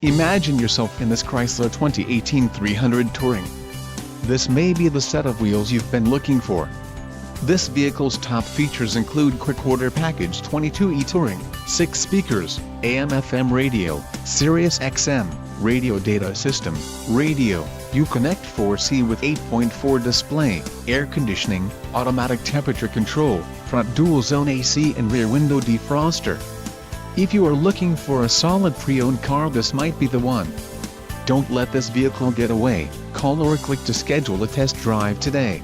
Imagine yourself in this Chrysler 2018 300 Touring. This may be the set of wheels you've been looking for. This vehicle's top features include quick order package 22E Touring, 6 speakers, AM/FM radio, Sirius XM, radio data system, radio, Uconnect 4C with 8.4 display, air conditioning, automatic temperature control, front dual zone AC and rear window defroster. If you are looking for a solid pre-owned car, this might be the one. Don't let this vehicle get away. Call or click to schedule a test drive today.